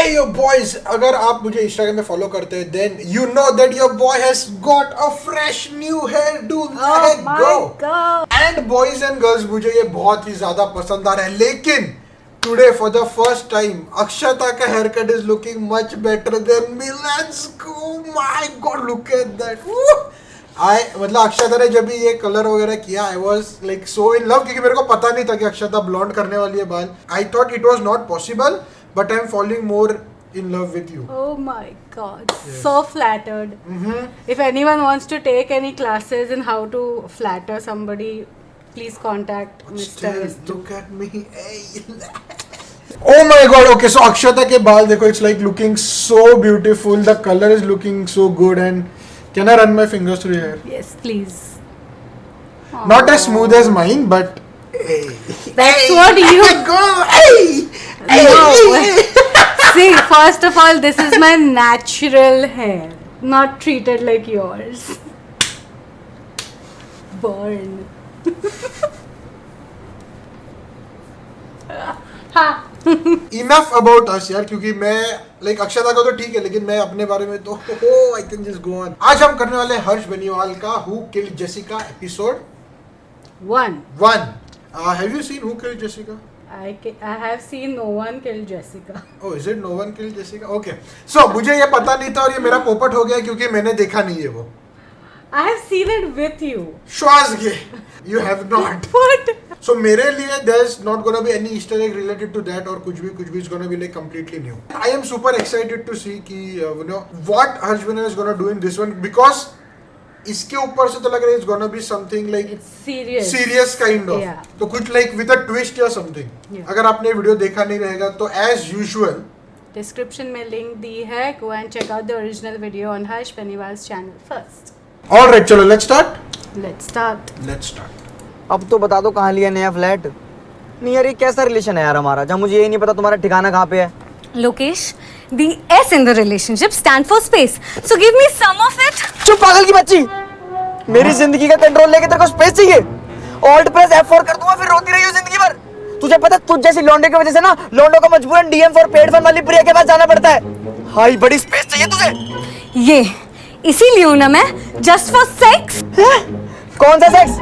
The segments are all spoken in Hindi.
Hey yo boys, अगर आप मुझे इंस्टाग्राम में फॉलो करते हैं then you know that your boy has got a fresh new hairdo. Let go. And boys and girls, मुझे ये बहुत ही ज्यादा पसंद आ रहा है, लेकिन today for the first time अक्षता का haircut is looking much better than me. Let's go. My God, look at that. मतलब अक्षता ने जब भी ये कलर वगैरह किया I was like so in love, क्योंकि मेरे को पता नहीं था कि अक्षता ब्लॉन्ड करने वाली है बाल. I thought it was not possible, but I'm falling more in love with you. Oh my God, yes. So flattered. If anyone wants to take any classes in how to flatter somebody, please contact Mr. Look at me. Hey. Oh my God. Okay, so Akshata के बाल देखो, it's like looking so beautiful. The color is looking so good. And can I run my fingers through your hair? Yes, please. Not as smooth as mine, but hey. That's what you go. Hey. No. See, first of all, this is my natural hair, not treated like yours. Burn. Enough about us यार, क्योंकि मैं like अक्षता का तो ठीक है, लेकिन मैं अपने बारे में तो I can just go on. आज हम करने वाले हैं हर्ष बेनीवाल का Who Killed Jessica episode 1. Have you seen Who Killed Jessica? I have seen No One Killed Jessica. Oh, is it No One Killed Jessica? Okay. So मुझे ये पता नहीं था और ये मेरा पोपट हो गया क्योंकि मैंने देखा नहीं है वो. I have seen it with you. श्वास ये. You have not. What? So मेरे लिए there's not gonna be any Easter egg related to that और कुछ भी is gonna be like completely new. I am super excited to see कि you know what Harsh Benieval is gonna do in this one, because इसके ऊपर से तो लग रहा है it's gonna be something like serious kind of. Yeah. तो कुछ like with a twist या something. Yeah. अगर आपने वीडियो देखा नहीं रहेगा तो as usual डिस्क्रिप्शन में लिंक दी है. Go and check out the original video on Harsh Benieval's channel first. Alright, चलो let's start. अब तो बता दो कहाँ लिया नया फ्लैट. नहीं यार, ये कैसा रिलेशन है यार हमारा, जहाँ मुझे ये नहीं पता तुम्हारा ठिकाना कहाँ पे है. Lokesh, the S in the relationship stand for space. So give me some of it. चुप पागल की बच्ची. मेरी जिंदगी का कंट्रोल लेके तेरे को स्पेस चाहिए. ऑल्ट प्रेस F4 कर दूंगा, फिर रोती रही हो जिंदगी भर. तुझे पता तुझ जैसी लौंडे की वजह से ना लौंडों को मजबूरन DM फॉर पेड फन वाली प्रिया के पास जाना पड़ता है. हाई बड़ी स्पेस चाहिए तुझे. ये इसीलिए हूं ना मैं just for sex. कौन सा सेक्स?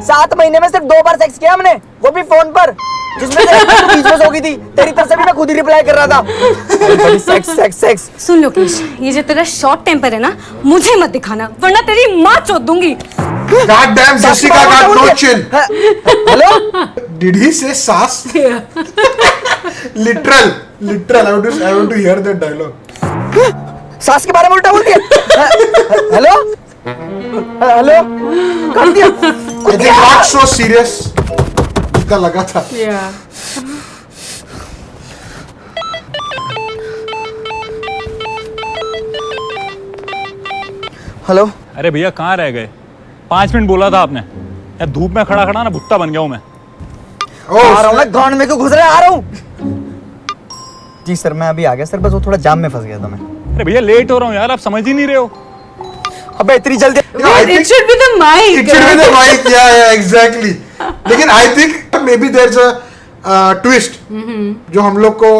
7 महीने में सिर्फ 2 बार सेक्स किया हमने, वो भी फोन पर, जिसमें से एक बीच में सो गई थी. तेरी तरफ से भी मैं खुद ही रिप्लाई कर रहा था. बड़ी सेक्स. सुन लोकेश, ये जो तेरा शॉर्ट टेम्पर है ना, मुझे मत दिखाना, वरना तेरी माँ चोद दूंगी. God damn, Jessica got no chill. Hello? Did he say sass? Literal. I want to hear that dialogue. सास के बारे में उल्टा बोल दिया. हेलो? हेलो? कर दिया. I think not so serious. जितना लगा था. Yeah. हेलो? अरे भैया कहाँ रह गए? 5 मिनट बोला था आपने. यार धूप में खड़ा ना भुट्टा बन गया हूँ मैं. आ रहा हूँ मैं. गांड में क्यों घुस रहे? आ रहा हूँ. जी सर, मैं अभी आ गया सर, बस वो थोड़ा जाम में फंस गया था मैं. अरे भैया लेट हो रहा हूँ यार, आप समझ ही नहीं रहे हो. अबे इतनी जल्दी. It should be the mic. It should be the mic. Yeah, exactly. लेकिन I think maybe there's a twist जो हम लोग को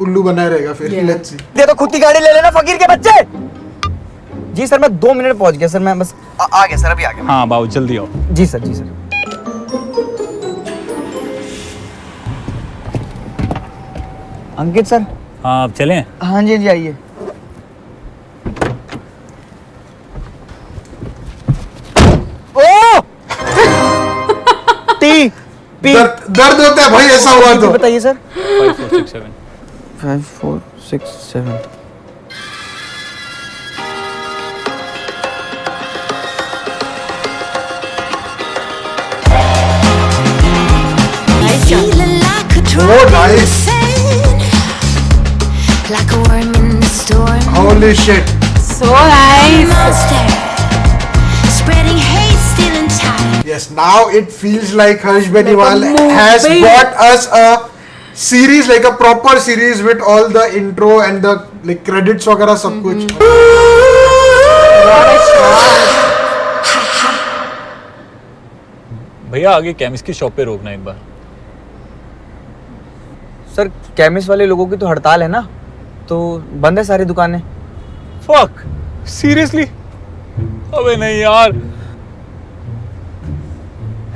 उल्लू बनाए रहेगा फिर. Let's see. ये तो खुद की गाड़ी ले लेना फकीर के बच्चे. जी सर, मैं 2 मिनट पहुंच गया सर, मैं बस आ गया सर, अभी आ गया. हाँ बाबू जल्दी आओ. जी सर. अंकित सर. हाँ अब चलें. हाँ जी आइए. ओ टी पी दर्द होता है भाई, ऐसा हुआ तो. बताइए sir. 5 4 6 7. 5 4 6 7. Oh, nice. Like a worm in the storm. Holy shit. So nice. Monster. Spreading hate, stealing time. Yes, now it feels like Harsh Benieval Like a movie. has brought us a series, like a proper series with all the intro and the like credits वगैरह सब कुछ. भैया आगे केमिस्ट की शॉप पे रोकना एक बार. सर केमिस्ट वाले लोगों की तो हड़ताल है ना, तो बंद है सारी दुकानें। Fuck seriously? अबे नहीं यार।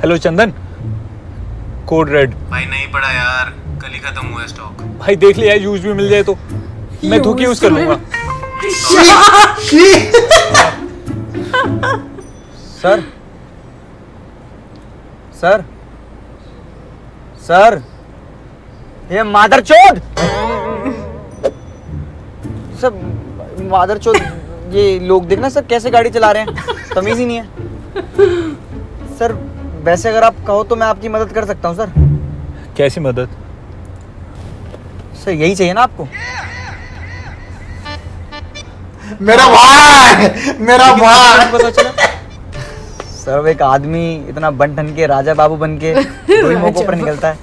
हेलो चंदन, कोड रेड। भाई नहीं पड़ा यार, कल ही खत्म हुआ स्टॉक। भाई देख लिया, यूज भी मिल जाए तो मैं धोखे यूज कर लूंगा। सर सर सर, ये मादरचोद! सब मादरचोद, ये लोग देखना सर कैसे गाड़ी चला रहे हैं, तमीज ही नहीं है। सर वैसे अगर आप कहो तो मैं आपकी मदद कर सकता हूँ सर। कैसी मदद? सर यही चाहिए ना आपको? मेरा भाई पता चला सर, एक आदमी इतना बन ठन के राजा बाबू बन के कोई मौकों पर निकलता है,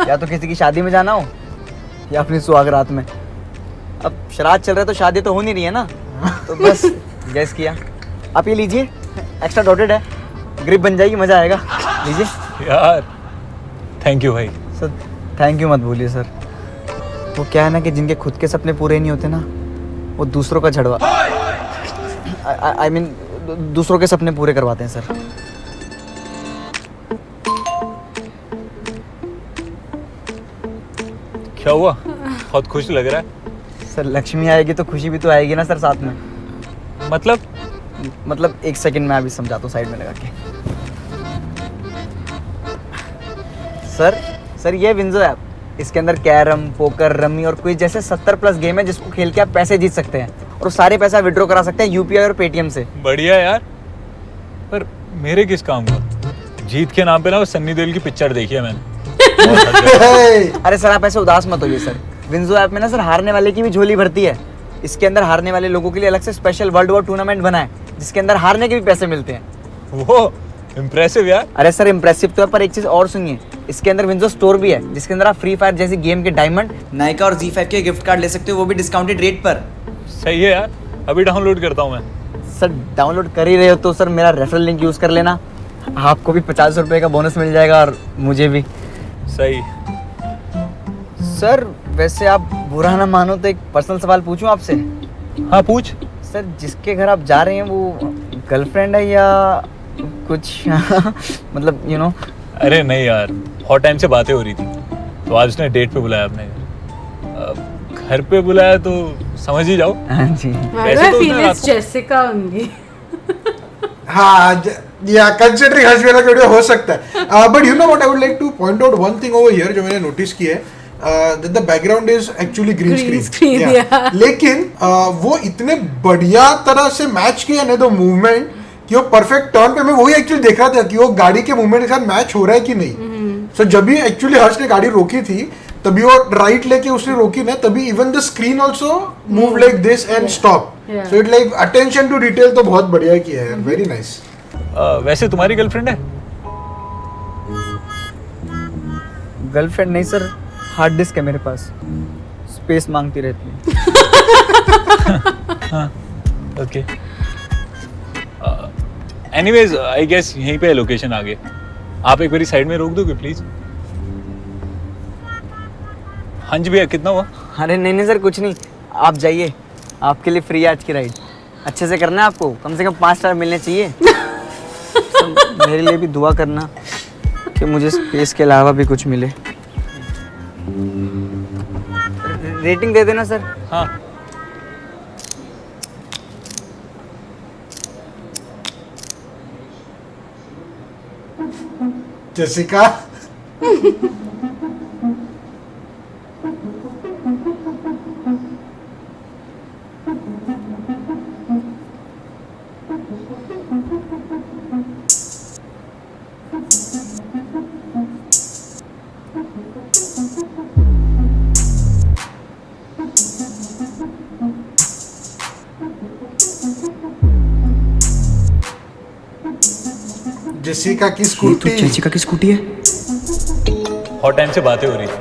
या तो किसी की शादी में जाना हो या अपनी सुहागरात में। अब श्राद्ध चल रहा है तो शादी तो हो नहीं रही है ना, तो बस गैस किया। आप ये लीजिए, एक्स्ट्रा डॉटेड है, ग्रिप बन जाएगी, मजा आएगा। लीजिए यार थैंक यू भाई। सर। थैंक यू मत बोलिए सर, वो क्या है ना कि जिनके खुद के सपने पूरे नहीं होते ना, वो दूसरों का झड़वा आई मीन दूसरों के सपने पूरे करवाते हैं सर। क्या हुआ, बहुत खुश लग रहा है। सर लक्ष्मी आएगी तो खुशी भी तो आएगी ना सर साथ में। मतलब एक सेकंड में अभी समझाता हूँ साइड में लगा के। सर ये विंजो ऐप, इसके अंदर कैरम, पोकर, रमी और क्विज जैसे 70+ गेम है जिसको खेल के आप पैसे जीत सकते हैं, और सारे पैसा विड्रॉ करा सकते हैं यूपीआई और पेटीएम से। बढ़िया यार, पर मेरे किस काम का? जीत के नाम पे ना वो सन्नी देओल की पिक्चर देखी है मैंने। अरे सर आप ऐसे उदास मत होइए सर, विंजो ऐप में ना सर हारने वाले की भी झोली भरती है। इसके अंदर हारने वाले लोगों के लिए अलग से स्पेशल वर्ल्ड वॉर टूर्नामेंट बना है, जिसके अंदर हारने के भी पैसे मिलते हैं। वो इम्प्रेसिव यार। अरे सर इम्प्रेसिव तो है, पर एक चीज और सुनिए, इसके अंदर विंजो स्टोर भी है, जिसके अंदर आप फ्री फायर जैसी गेम के डायमंड, नायका और Z5 के गिफ्ट कार्ड ले सकते हो, वो भी डिस्काउंटेड रेट पर। सही है यार, अभी डाउनलोड करता हूँ मैं। सर डाउनलोड कर ही रहे हो तो सर मेरा रेफरल लिंक यूज कर लेना, आपको भी 50 रुपए का बोनस मिल जाएगा और मुझे भी। सही। सर वैसे आप बुरा ना मानो तो एक पर्सनल सवाल पूछूं आपसे? हाँ पूछ। सर जिसके घर आप जा रहे हैं वो गर्लफ्रेंड है या कुछ मतलब यू नो? अरे नहीं यार, बहुत टाइम से बातें हो रही थी, तो आज उसने डेट पे बुलाया अपने घर पे बुलाया तो समझ ही जाओ। हाँ जी। वैसे तो उसने रात को- जेसिका होंगी। हाँ, या कंसिडरिंग हस्बैंड का वीडियो हो सकता है। But you know what, I would like two point out one thing over here जो मैंने नोटिस की है, that the background is actually green screen. Yeah. लेकिन वो इतने बढ़िया तरह से मैच किया ना तो मूवमेंट, कि वो परफेक्ट टर्न पे, मैं वही एक्चुअली देख रहा था कि वो गाड़ी के मूवमेंट के साथ मैच हो रहा है कि नहीं। सो जब भी एक्चुअली हर्ष ने गाड़ी रोकी थी, तभी वो राइट लेके उसने रोकी ना, तभी even the screen also move like this and stop. So it like attention to detail तो बहुत बढ़िया किया है, वेरी नाइस। वैसे तुम्हारी गर्लफ्रेंड है? गर्लफ्रेंड नहीं सर, हार्ड डिस्क है मेरे पास, स्पेस मांगती रहती है। हाँ ओके। एनीवेज आई गेस यहीं पे लोकेशन आगे, आप एक बारी साइड में रोक दोगे प्लीज? हाँ जी भैया, कितना हुआ? अरे नहीं सर कुछ नहीं, आप जाइए, आपके लिए फ्री है आज की राइड। अच्छे से करना है आपको, कम से कम 5 स्टार मिलने चाहिए। तो मेरे लिए भी दुआ करना कि मुझे स्पेस के अलावा भी कुछ मिले। रेटिंग दे देना सर। हाँ जेसिका, जेसिका की स्कूटी। जेसिका की स्कूटी है? बहुत टाइम से बातें हो रही थी,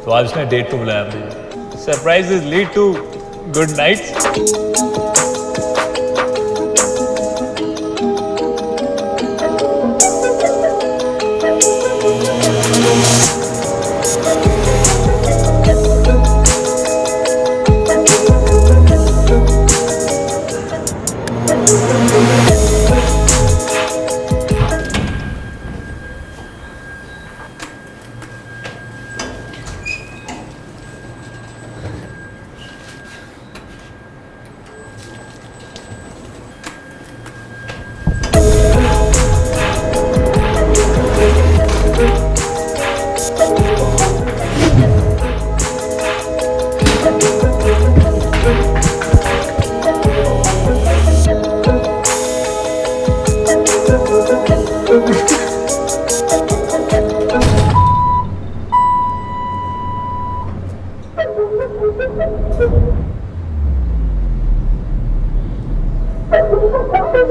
तो आज उसने डेट पे बुलाया मुझे। Surprises lead to good nights. I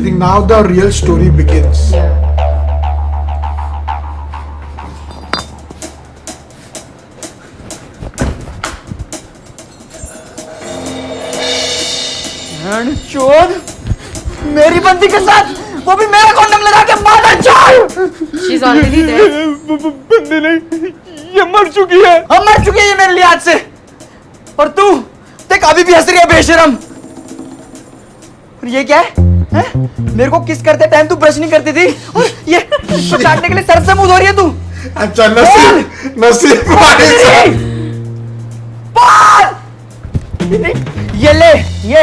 think now the real story begins. चोद मेरी बंदी के साथ वो भी मेरा कॉन्डम लगा के मारा चोर She's already dead. बंदी नहीं ये मर चुकी है हम मर चुकी है ये मेरे लिहाज से और तू देख अभी भी हंस रही है बेशरम और ये क्या है मेरे को किस करते टाइम तू ब्रश नहीं करती थी और ये तो चाटने के लिए सर से मुंह धो रही है तू अच्छा नसीब नसीब भाई साहब। ये ले ये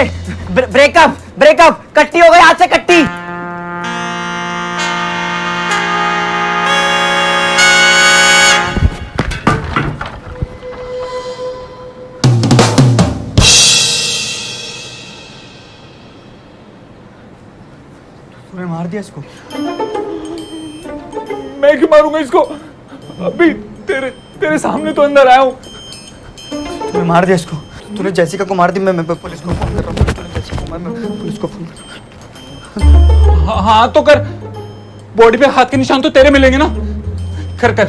ब्रेकअप ब्रेकअप कट्टी हो गई हाथ से कट्टी तूने मार दिया इसको मैं क्यों मारूंगा इसको? अभी तेरे सामने तो अंदर आया हूँ। तूने मार दिया इसको तूने जैसिका को मार दी मैं पुलिस को फोन कर रहा हूँ तूने जैसिका को मार मैं पुलिस को फोन कर रहा हूँ हाँ तो कर, बॉडी पे हाथ के निशान तो तेरे मिलेंगे ना, कर कर।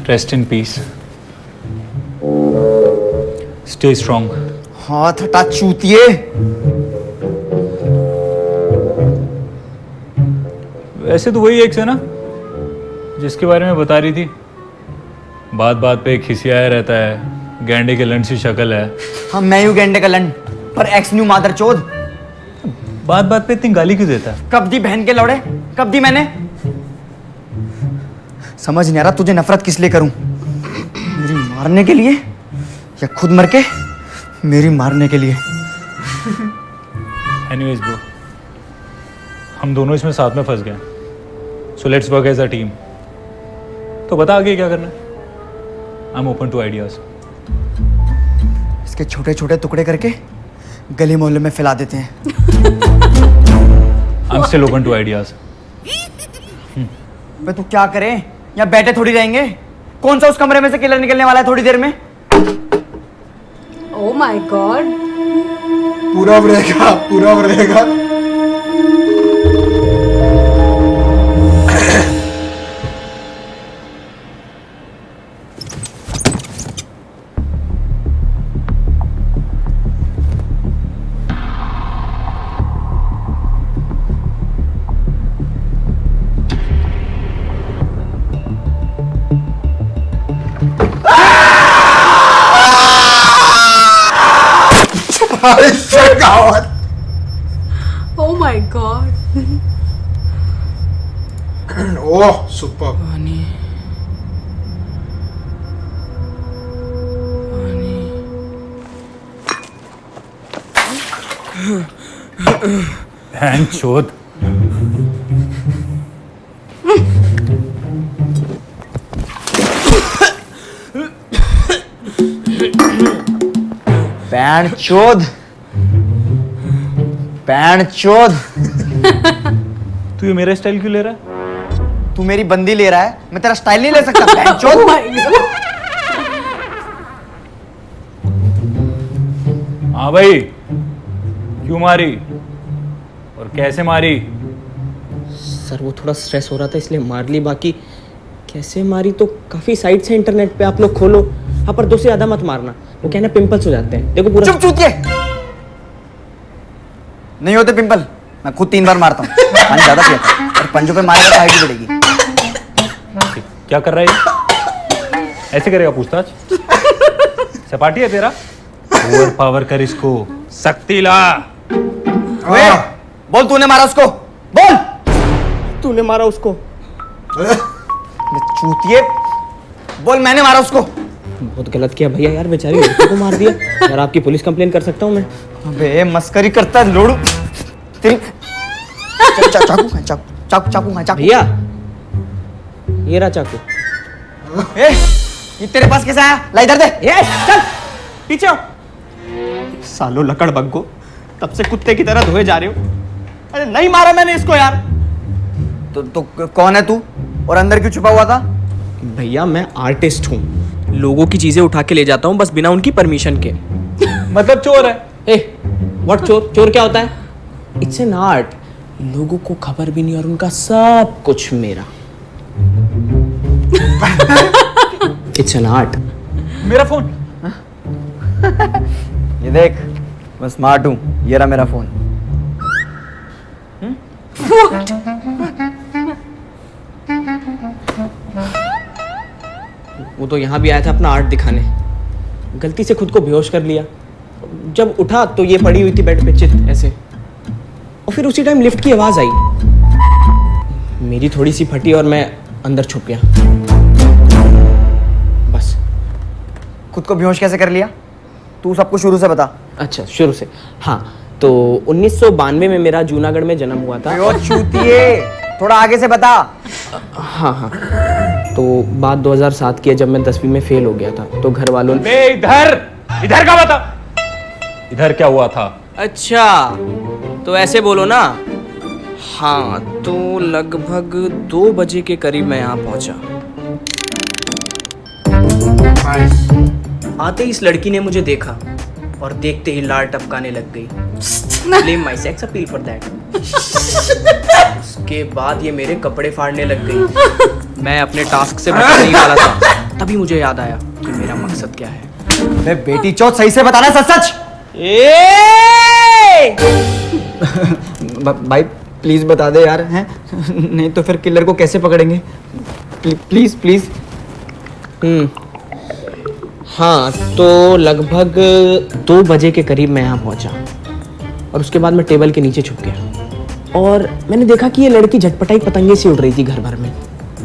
Rest in peace. Stay strong. हाथ हटा चूतिए वैसे तो वही एक्स है ना जिसके बारे में बता रही थी, बात बात पे खिसियाया रहता है, गैंडे के लंड सी शक्ल है। हाँ मैं हूँ गेंडे का लंड पर एक्स न्यू मादर चोद बात बात पे इतनी गाली क्यों देता है? कब दी बहन के लौड़े कब दी मैंने समझ नहीं आ रहा तुझे नफरत किस लिए करूं मेरी मारने के लिए या खुद मर के मेरी मारने के लिए एनीवेज ब्रो, हम दोनों इसमें साथ में फंस गए, so let's work as a team. तो बता आगे क्या करना है? I am open to ideas. इसके छोटे छोटे टुकड़े करके गली मोहल्ले में फैला देते हैं। I am still open to ideas. वे तू क्या करे या बैठे थोड़ी रहेंगे? कौन सा उस कमरे में से किलर निकलने वाला है थोड़ी देर में? Oh my God. पूरा रहेगा पूरा रहेगा। Oh my God. Oh, super. And चोद। पैंट चोद पैंट चोद तू ये मेरा स्टाइल क्यों ले रहा है? तू मेरी बंदी ले रहा है मैं तेरा स्टाइल नहीं ले सकता पैंट Oh चोद my God. हाँ भाई, क्यों मारी और कैसे मारी? सर वो थोड़ा स्ट्रेस हो रहा था इसलिए मार ली, बाकी कैसे मारी तो काफी साइट्स हैं इंटरनेट पे, आप लोग खोलो। हाँ पर 2 से ज्यादा मत मारना, वो कहना पिंपल्स हो जाते हैं। देखो पूरा चुप चूतिए नहीं होते पिंपल, मैं खुद 3 बार मारता हूँ। पानी ज्यादा पिया था और पंजों पे मारेगा तो हाइट भी बढ़ेगी। क्या कर रहा है ये? ऐसे करेगा पूछताछ? सपाटी है तेरा? ओवर पावर कर इसको, शक्ति ला। ओए बोल तूने मारा उसको, बोल तूने मारा उसको। चूतिए, बोल मैंने मारा उसको। बहुत गलत किया भैया यार, बेचारी लड़की को मार दिया यार। आपकी पुलिस कंप्लेन कर सकता हूँ मैं? अबे मस्करी करता है लोड़ू तेरी। चाकू खाए, चाकू खाए, चाकू। भैया ये रहा चाकू। ए, ये तेरे पास कैसा आया? ला इधर दे। ए, चल पीछे आओ। सालो लकड़ बग्गो, तब से कुत्ते की तरह धोए जा रहे हो। अरे नहीं मारा मैंने इसको यार। तो कौन है तू और अंदर क्यों छुपा हुआ था? भैया मैं आर्टिस्ट हूँ, लोगों की चीजें उठा के ले जाता हूँ बस बिना उनकी परमिशन के। मतलब चोर है। ए व्हाट चोर? चोर क्या होता है? इट्स एन आर्ट, लोगों को खबर भी नहीं और उनका सब कुछ मेरा। It's an art. मेरा फोन। ये देख, मैं स्मार्ट हूँ, ये रहा मेरा फोन। वो तो यहाँ भी आया था अपना आर्ट दिखाने, गलती से खुद को बेहोश कर लिया। जब उठा तो ये पड़ी हुई थी बेड पे चित ऐसे, और फिर उसी टाइम लिफ्ट की आवाज आई। मेरी थोड़ी सी फटी और मैं अंदर छुप गया। बस। खुद को बेहोश कैसे कर लिया? तू सबको शुरू से बता। अच्छा शुरू से। हाँ तो 1992 में मेरा जूनागढ़ में जन्म हुआ था। ओ चूतिए, थोड़ा आगे से बता। हाँ हाँ, तो बात 2007 की है जब मैं 10वीं में फेल हो गया था। तो घर वालों ने बे इधर का बता, इधर क्या हुआ था? अच्छा तो ऐसे बोलो ना। हाँ तो लगभग 2 बजे के करीब मैं यहाँ पहुंचा। आते ही इस लड़की ने मुझे देखा और देखते ही लार टपकाने लग गई। Blame my sex appeal for that. उसके बाद ये मेरे कपड़े फाड़ने लग गई। मैं अपने टास्क से बचने ही वाला था, तभी मुझे याद आया कि मेरा मकसद क्या है। मैं बेटी चौथ सही से बताना, सच सच। भाई प्लीज बता दे यार, हैं? नहीं तो फिर किलर को कैसे पकड़ेंगे? Please please. हाँ तो लगभग 2 बजे के करीब मैं यहाँ पहुँचा और उसके बाद मैं टेबल के नीचे छुप गया और मैंने देखा कि ये लड़की झटपटाई पतंगे सी उड़ रही थी घर भर में।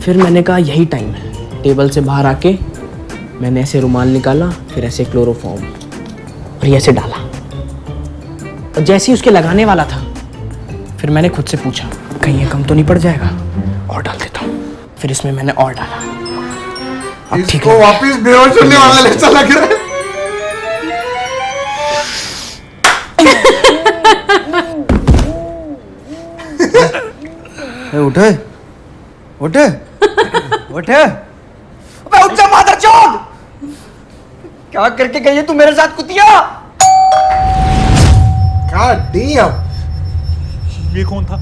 फिर मैंने कहा यही टाइम है। टेबल से बाहर आके मैंने ऐसे रुमाल निकाला, फिर ऐसे क्लोरोफॉर्म और ये ऐसे डाला और जैसे ही उसके लगाने वाला था फिर मैंने खुद से पूछा कहीं ये कम तो नहीं पड़ जाएगा, और डाल देता हूँ। फिर इसमें मैंने और डाला। अब ठीक इसको है। वापस बेहोश होने वाला ऐसा लग रहा है। उठ उठ उठ, अबे उठ जा मादरचोद! क्या करके गई है तू मेरे साथ कुतिया? God damn! ये कौन था?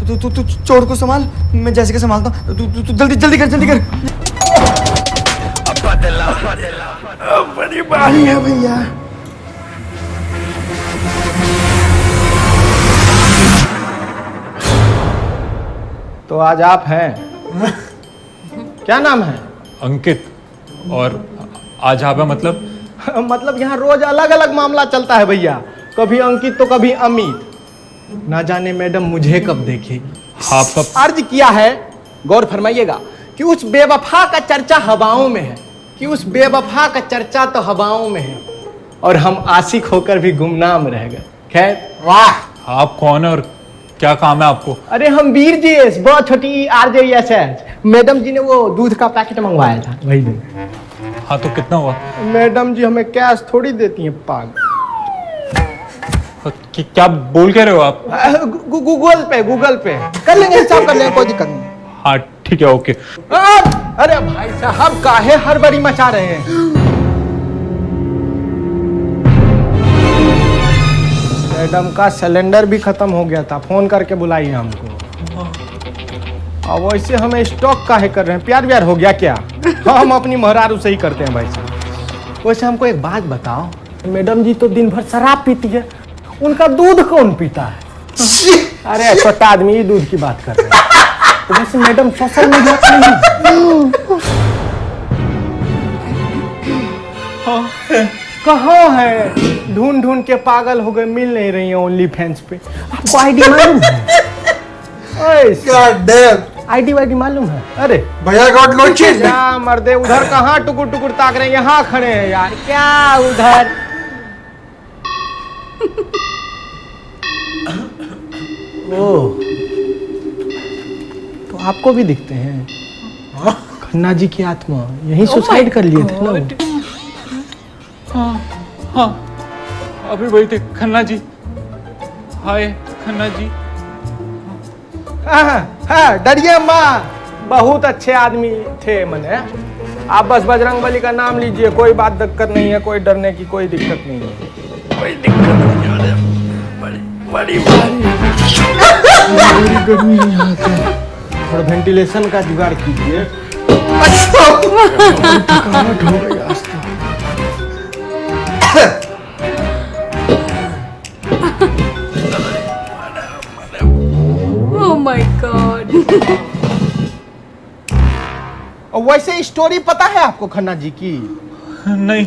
तू चोर को संभाल, मैं जैसे के संभालता हूँ। तू जल्दी कर, जल्दी कर। बड़ी बारी है भैया। तो आज आप हैं, क्या नाम है? अंकित। और आज आप मतलब? मतलब यहाँ रोज अलग अलग मामला चलता है भैया, कभी अंकित तो कभी अमित। ना जाने मैडम मुझे कब देखेगी। आपका अर्ज किया है, गौर फरमाइएगा, कि उस बेवफा का चर्चा हवाओं में है, कि उस बेवफा का चर्चा तो हवाओं में है और हम आशिक होकर भी गुमनाम रह गए। खैर, वाह! आप कौन है और क्या काम है आपको? अरे हम वीर जी, बहुत छोटी RJSS। मैडम जी ने वो दूध का पैकेट मंगवाया था, वही दे। हाँ तो कितना हुआ? मैडम जी हमें कैश थोड़ी देती हैं, पागल। क्या बोल के रहे हो आप? गूगल पे कर लेंगे, हिसाब कर लेंगे, कोई दिक्कत नहीं। हाँ ठीक है, ओके। अरे भाई साहब काहे हड़बड़ी मचा रहे हैं? मैडम का सिलेंडर भी खत्म हो गया था, फोन करके बुलाइए हमको। और वैसे हमें स्टॉक काहे कर रहे हैं? प्यार व्यार हो गया क्या? हम अपनी महरारू से ही करते हैं भाई साहब। वैसे हमको एक बात बताओ, मैडम जी तो दिन भर शराब पीती है, उनका दूध कौन पीता है? अरे छोटा आदमी ही दूध की बात कर रहे हैं। तो वैसे मैडम सोशल मीडिया कहाँ है? ढूंढ ढूंढ के पागल हो गए, मिल नहीं रही है ओनली फैंस पे। आपको आईडी मालूम है? God damn. आईडी वाईडी मालूम है? अरे भैया गॉट नो चीज। क्या मर्दे, उधर कहाँ टुकुर टुकुर ताक रहे हैं, यहाँ खड़े हैं यार। क्या उधर? ओह, तो आपको भी दिखते हैं? खन्ना जी की आत्मा यही सुसाइड कर लिए थे ना? हाँ अभी वही थे खन्ना जी। हाय खन्ना जी। हाँ, डरिए माँ, बहुत अच्छे आदमी थे मने। आप बस बजरंगबली का नाम लीजिए, कोई बात दिक्कत नहीं है, कोई डरने की कोई दिक्कत नहीं है, कोई दिक्कत नहीं है। बड़ी गर्मी यहाँ पे, थोड़ा वेंटिलेशन का जुगाड़ कीजिए। थकावट हो गई आज तो। Oh my God. और वैसे स्टोरी पता है आपको खन्ना जी की? नहीं,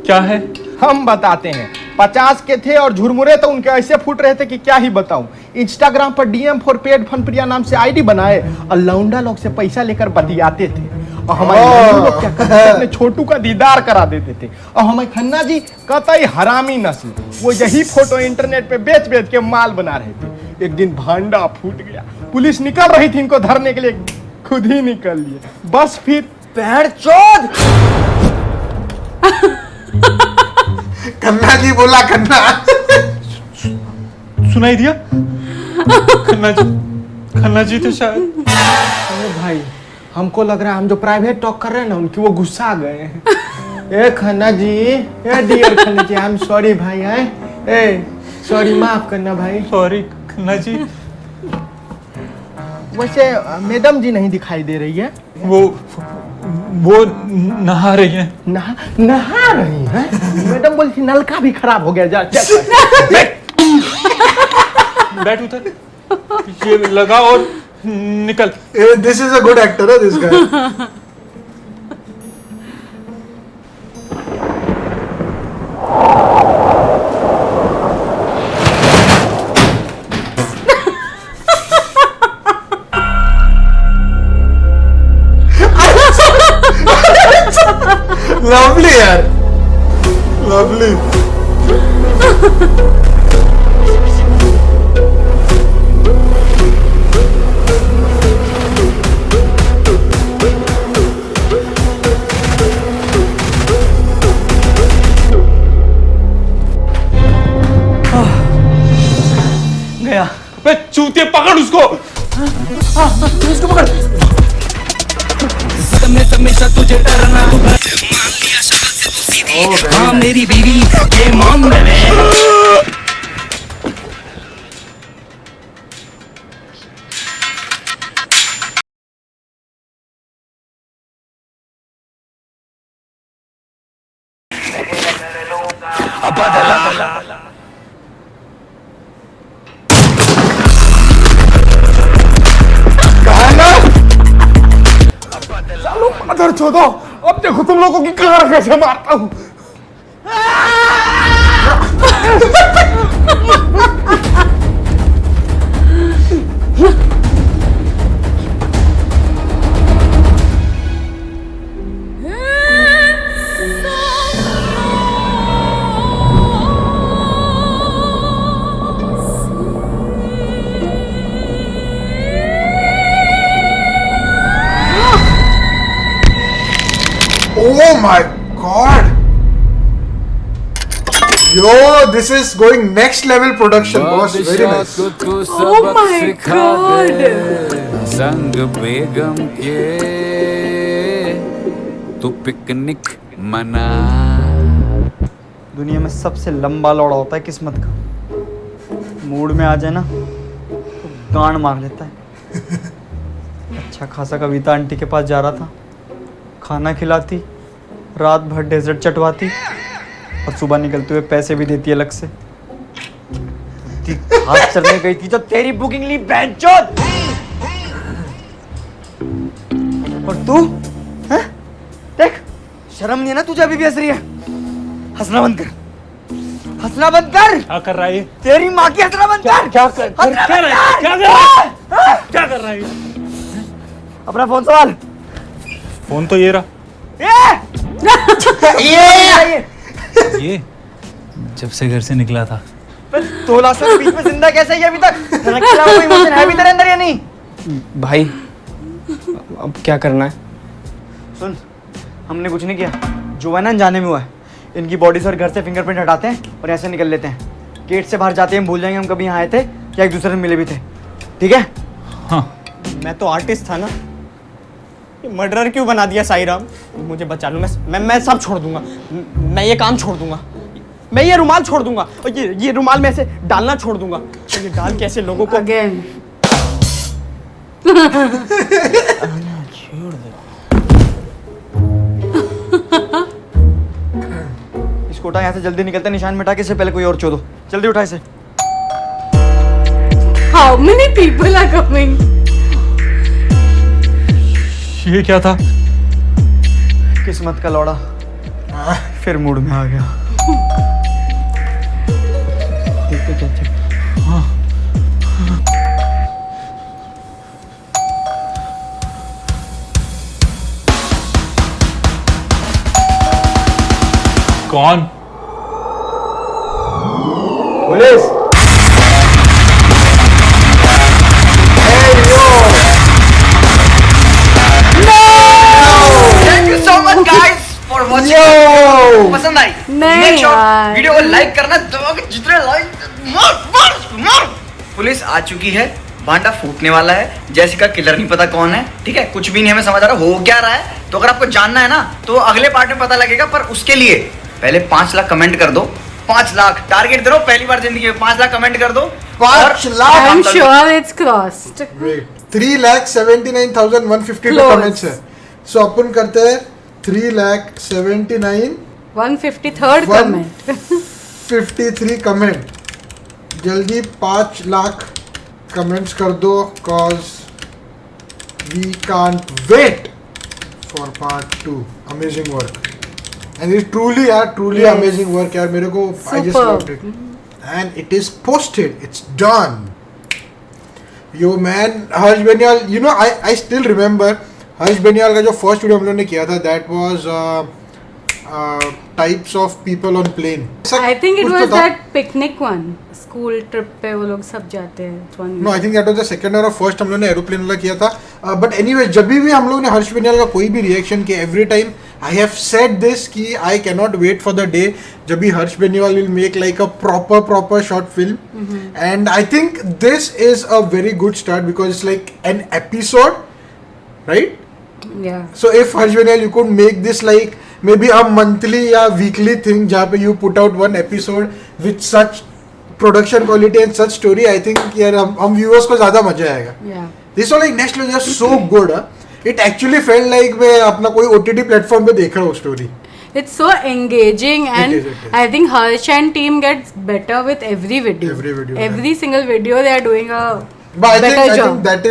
क्या है? हम बताते हैं। 50 के थे और झुरमुरे तो उनके ऐसे फूट रहे थे कि क्या ही बताऊं। इंस्टाग्राम पर DM फॉर पेड फन प्रिया नाम से आईडी बनाए और लौंडा लोग से पैसा लेकर बतियाते थे, और हमारे लौंडे लोग क्या करते थे, अपने छोटू का दीदार करा देते थे। और हमारे खन्ना जी कतई हरामी नस्ल, वो यही फोटो इंटरनेट पे बेच बेच के माल बना रहे थे। एक दिन भांडा फूट गया, पुलिस निकल रही थी इनको धरने के लिए, खुद ही निकल लिए। बस फिर पैर चोद। खन्ना जी बोला खन्ना। सुनाई दिया? खन्ना जी थे शायद। अरे भाई, हमको लग रहा है हम जो प्राइवेट टॉक कर रहे हैं ना, उनकी वो गुस्सा आ गए हैं। ए खन्ना जी, ए dear Khanna ji, I am sorry भाई। ए सॉरी, माफ करना भाई। सॉरी खन्ना जी। वैसे मैडम जी नहीं दिखाई दे रही है? वो नहा रही हैं। नहा रही है? मैडम बोली थी नलका भी खराब हो गया, जा चेक बैठ उधर, ये लगा और निकल। This is a good actor, this guy. Lovely यार, लवली। गया। बे चूतिए, पकड़ उसको। उसको पकड़। हमेशा तुझे डरना, हाँ मेरी बीवी ये मान मैंने। मदर चोदो, अब देखो तुम लोगों की कार कैसे मारता हूँ। Oh my God! Yo, this is going next level production, boss. Very nice. Oh my God! संग बेगम के तू पिकनिक मना। दुनिया में सबसे लंबा लौड़ा होता है किस्मत का। मूड में आ जाए ना तो गांड मार लेता है। अच्छा खासा कविता आंटी के पास जा रहा था, खाना खिलाती, रात भर डेजर्ट चटवाती और सुबह निकलते हुए पैसे भी देती अलग से। हाथ चलने गई थी जो तेरी बुकिंग ली बेंचोद। और तू हैं? देख, शर्म नहीं है ना तुझे? अभी भी हंस रही है? हंसना बंद कर। हंसना बंद कर। क्या कर रहा है ये? तेरी माँ की हंसना बंद कर। क्या कर रहा है ये? अपना फोन संभाल। फोन तो ये रहा। ये जब से घर से निकला था। 2 लाख के बीच में जिंदा कैसे है अभी तक? कोई इमोशन है भी तेरे अंदर या नहीं? भाई अब क्या करना है? सुन, हमने कुछ नहीं किया, जो है ना अनजाने में हुआ है। इनकी बॉडी से और घर से फिंगरप्रिंट हटाते हैं और ऐसे निकल लेते हैं। गेट से बाहर जाते हैं हम भूल जाएंगे हम कभी यहाँ आए थे या एक दूसरे से मिले भी थे। ठीक है? हाँ मैं तो आर्टिस्ट था ना, ये मर्डरर क्यों बना दिया साई राम? मुझे बचा लो, मैं सब छोड़ दूंगा। मैं ये काम छोड़ दूंगा, मैं ये रुमाल छोड़ दूंगा और ये रुमाल में ऐसे डालना छोड़ दूंगा। और ये डाल के ऐसे लोगों को अगेन छोड़ दे। इसको उठा, यहाँ से जल्दी निकलते हैं। निशान मिटा के इससे पहले कोई और चो दो। जल्दी उठा इसे। How many people are coming? ये क्या था? किस्मत का लौड़ा फिर मूड में आ गया। कौन? Police. Thank you so much guys for watching. पसंद आई? नहीं Make sure यार। वीडियो को लाइक करना, दबाओगे जितने लाइक मार। पुलिस आ चुकी है, भांडा फूटने वाला है। जेसिका किलर नहीं पता कौन है, ठीक है? कुछ भी नहीं हमें समझ आ रहा हो क्या रहा है। तो अगर आपको जानना है ना तो अगले पार्ट में पता लगेगा, पर उसके लिए पहले 5 लाख कमेंट कर दो। 5 लाख टारगेट दे रहा हूं पहली बार जिंदगी में। 5 लाख कमेंट कर दो। 5 lakh. I am sure it's crossed. Wait, 3,79,152 Close. Comments है। सो अपन करते हैं 3,79,153 153rd कमेंट। कमेंट। जल्दी 5 लाख कमेंट्स कर दो, cause we can't wait for part 2. Amazing work. And it's truly Yes. amazing work यार। मेरे को I just Superb. loved it. And it is posted. It's done. Yo man, Harsh Benyal, you know I still remember Harsh Benyal का जो फर्स्ट वीडियो हम लोगों ने किया था, that was types of people on plane. I think it कुछ was तो था। that picnic one. School trip पे वो लोग सब जाते हैं। No, I think that was the second और first हम लोगों ने एरोप्लेन वाला किया था। But anyway, जब भी हम लोगों ने हर्ष बेनियाल का कोई भी रिएक्शन किया, every time I have said this कि I cannot wait for the day जब भी हर्ष बेनियाल will make like a proper short film. And I think this is a very good start because it's like an episode, right? Yeah. So if Harsh Benyal, you could make this like maybe a monthly या weekly thing जहाँ पे you put out one episode with such production quality and such story, I think यार हम viewers को ज़्यादा मजा आएगा. Yeah. This was like next level, just so good. It actually felt like मैं अपना कोई OTT platform पे देख रहा हूँ story. It's so engaging and It is. I think Harsh and team gets better with every video. Every video, Every single video they are doing a But I better think job. that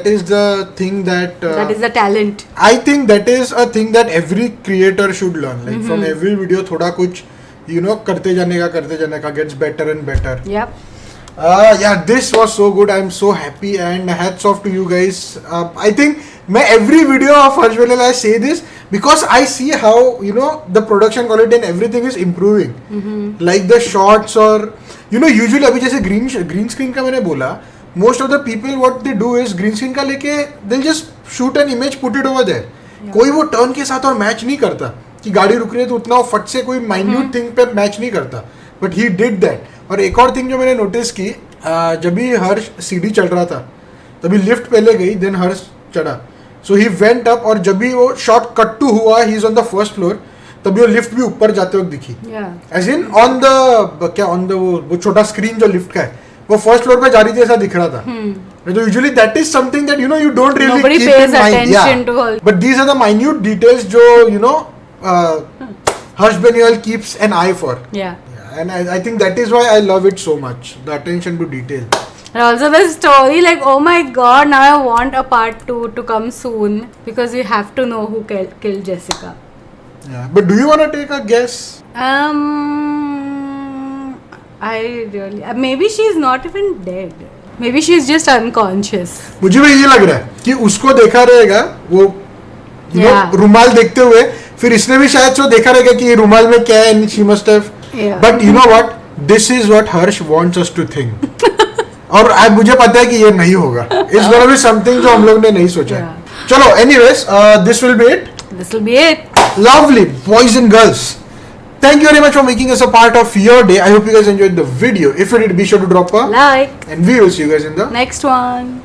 is the thing that that is the talent. I think that is a thing that every creator should learn. Like from every video थोड़ा कुछ करते जाने का gets better and better. Yep. Yeah, this was so good. I'm so happy and hats off to you guys. I think every video of Harsh Benyal I say this because I see how the production quality and everything is improving. Like the shots or usually अभी जैसे green screen का मैंने बोला, most of the people what they do is green screen का लेके they'll just shoot an image, put it over there. कोई वो टर्न के साथ और मैच नहीं करता कि गाड़ी रुक रही है तो उतना फट से कोई माइन्यूट थिंग पे मैच नहीं करता, बट ही डिड दैट. और एक और थिंग जो मैंने नोटिस की, जब भी हर्ष सीढ़ी चढ़ रहा था तभी लिफ्ट पहले गई, देन हर्ष चढ़ा. सो ही वेंट अप और जब भी वो शॉट कट टू हुआ, he is on the first floor, तभी वो लिफ्ट भी ऊपर जाते वक्त दिखी. एज इन ऑन द वो छोटा स्क्रीन जो लिफ्ट का है वो फर्स्ट फ्लोर पे जा रही थी ऐसा दिख रहा था. तो usually that is something that you don't really Nobody keep pays in mind. attention Yeah. to all. But these are the minute details जो Harsh Benyal keeps an eye for. Yeah. And I think that is why I love it so much, the attention to detail. And also the story, like, oh my god, now I want a part 2 to come soon because we have to know who killed Jessica. Yeah. But do you want to take a guess? I really. Maybe she's not even dead. Maybe she's just unconscious. मुझे भी ये लग रहा है कि उसको देखा रहेगा वो Yeah. रुमाल देखते हुए, फिर इसने भी शायद से देखा रहेगा कि ये रुमाल में क्या है, and she must have. Yeah. But you know what? This is what Harsh wants us to think. और अब मुझे पता है कि ये नहीं होगा. It's gonna be something जो हम लोग ने नहीं सोचा है. चलो, anyways, this will be it. This will be it. Lovely, boys and girls. Thank you very much for making us a part of your day. I hope you guys enjoyed the video. If you did, be sure to drop a Like. and we will see you guys in the Next one.